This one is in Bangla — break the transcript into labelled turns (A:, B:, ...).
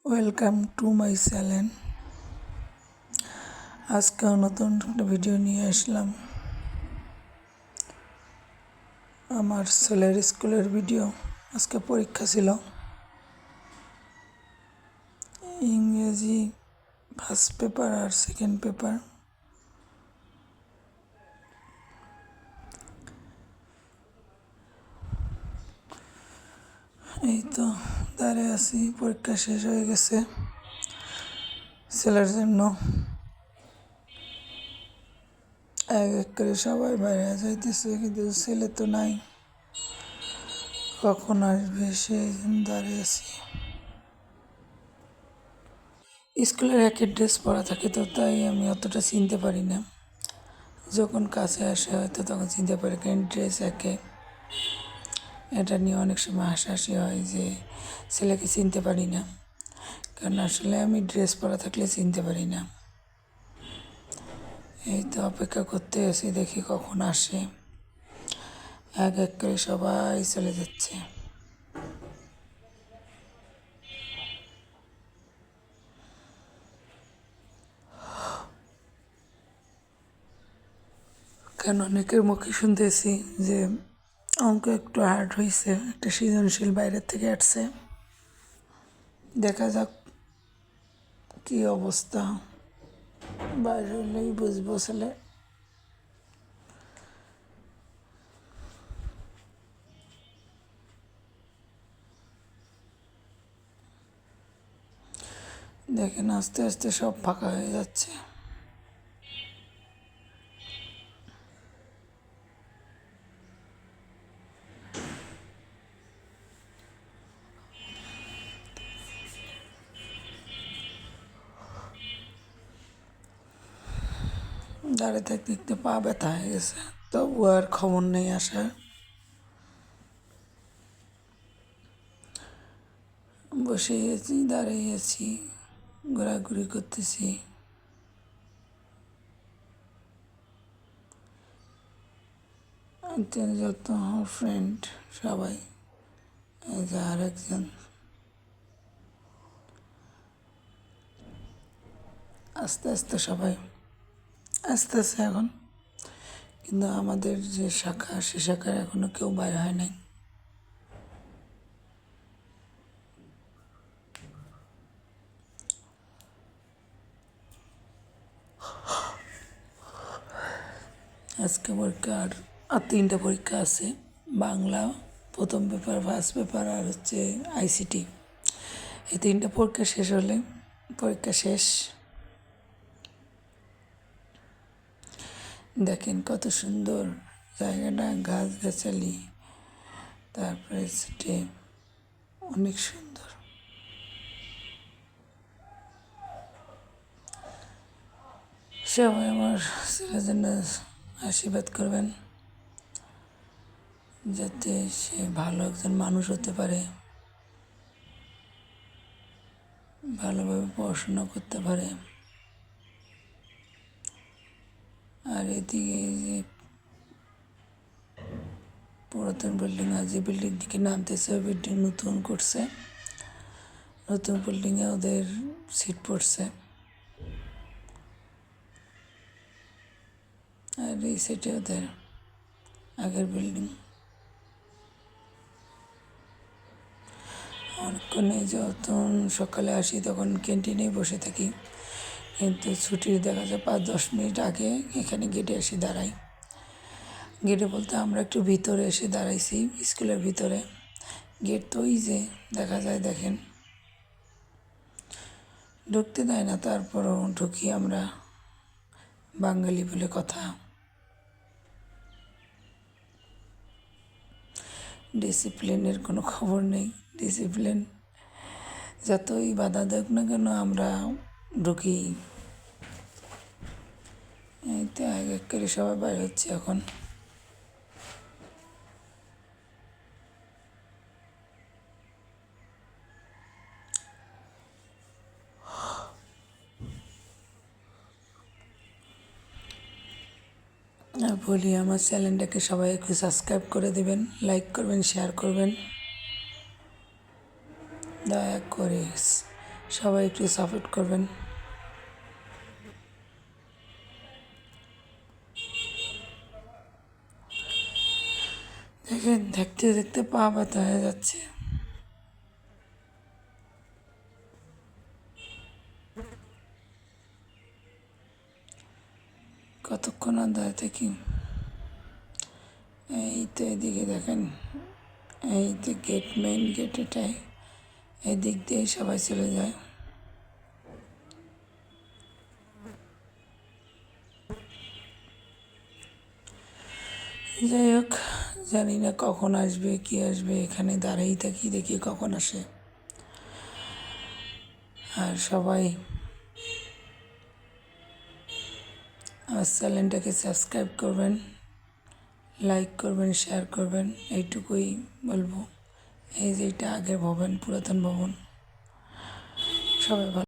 A: Welcome to my channel. আজকে নতুন একটা ভিডিও নিয়ে আসলাম। আমার ছেলের স্কুলের ভিডিও। আজকে পরীক্ষা ছিল, ইংরেজি ফার্স্ট পেপার আর সেকেন্ড পেপার। এই তো দাঁড়িয়ে আছি, পরীক্ষা শেষ হয়ে গেছে। ছেলের জন্য এক এক করে সবাই বাইরে যাইতেছে, কিন্তু ছেলে তো নাই, কখন আসবে সেই দাঁড়িয়ে আছি। স্কুলের একের ড্রেস পরা থাকে, তো তাই আমি অতটা চিনতে পারি না। যখন কাছে আসে হয়তো তখন চিনতে পারি, কারণ ড্রেস একে। এটা নিয়ে অনেক সময় হাসাহাসি হয় যে ছেলেকে চিনতে পারি না, কারণ আসলে আমি ড্রেস পরা থাকলে চিনতে পারি না। এই তো অপেক্ষা করতে আছি, দেখি কখন আসে। এক এক করে সবাই চলে যাচ্ছে। কারণ অনেকের মুখে শুনতেছি যে অঙ্ক একটু হার্ড হয়েছে, একটা সৃজনশীল বাইরের থেকে আসছে। দেখা যাক কি অবস্থা, বাইরে হলেই বুঝবো ছেলে। দেখেন আস্তে আস্তে সব ফাঁকা হয়ে যাচ্ছে। দাঁড়িয়ে থাকতে দেখতে পা ব্যথা হয়ে গেছে, তবু আর খবর নেই আসার। বসে আছি, দাঁড়িয়ে আছি, ঘোরাঘুরি করতেছি। যত ফ্রেন্ড সবাই, এই যে আর একজন আস্তে আস্তে সবাই আসতেছে এখন, কিন্তু আমাদের যে শাখা সে শাখার এখনো কেউ বাইর হয় নাই। আজকে পরীক্ষা আর তিনটা পরীক্ষা আছে। বাংলা প্রথম পেপার, ফার্স্ট পেপার, আর হচ্ছে আইসিটি। এই তিনটা পরীক্ষা শেষ হলে পরীক্ষা শেষ। দেখেন কত সুন্দর জায়গাটা, গাছগাছালি, তারপরে সেটে অনেক সুন্দর। সবাই আমার ছেলের জন্য আশীর্বাদ করবেন, যাতে সে ভালো একজন মানুষ হতে পারে, ভালোভাবে পড়াশোনা করতে পারে। আর এদিকে যে পুরাতন বিল্ডিং, আর যে বিল্ডিং থেকে নামতেছে ওই বিল্ডিং নতুন করছে, নতুন বিল্ডিংয়ে ওদের সিট পড়ছে। আর এই সাইডে ওদের আগের বিল্ডিং। অনেকক্ষণে যখন সকালে আসি তখন ক্যান্টিনেই বসে থাকি, কিন্তু ছুটির দেখা যায় 5-10 মিনিট আগে এখানে গেটে এসে দাঁড়াই। গেটে বলতে আমরা একটু ভিতরে এসে দাঁড়াইছি, স্কুলের ভিতরে। গেট তো ওই যে দেখা যায়, দেখেন ঢুকতে দেয় না, তারপরও ঢুকি আমরা, বাঙালি বলে কথা। ডিসিপ্লিনের কোনো খবর নেই। ডিসিপ্লিন যতই বাধা দেখ না কেন আমরা ঢুকি। এই তো এক এক করে সবাই বাইরে হচ্ছে এখন। আর বলি আমার চ্যানেলটাকে সবাই একটু সাবস্ক্রাইব করে দেবেন, লাইক করবেন, শেয়ার করবেন দয়া করে। সবাই একটু সাপোর্ট করবেন। দেখেন দেখতে দেখতে পা ব্যথা হয়ে যাচ্ছে। কতক্ষণ আর দাঁড়িয়ে থাকি। এই তো এদিকে দেখেন, এই যে গেট, মেইন গেট এটাই, এদিক দিয়েই সবাই চলে যায়। যাই হোক, জানি না কখন আসবে কি আসবে, এখানে দাঁড়িয়েই থাকি, দেখি কখন আসে। আর সবাই আমার চ্যানেলটাকে সাবস্ক্রাইব করবেন, লাইক করবেন, শেয়ার করবেন, এইটুকুই বলবো। এই যে এটা আগের ভবন, পুরাতন ভবন। সবাই ভালো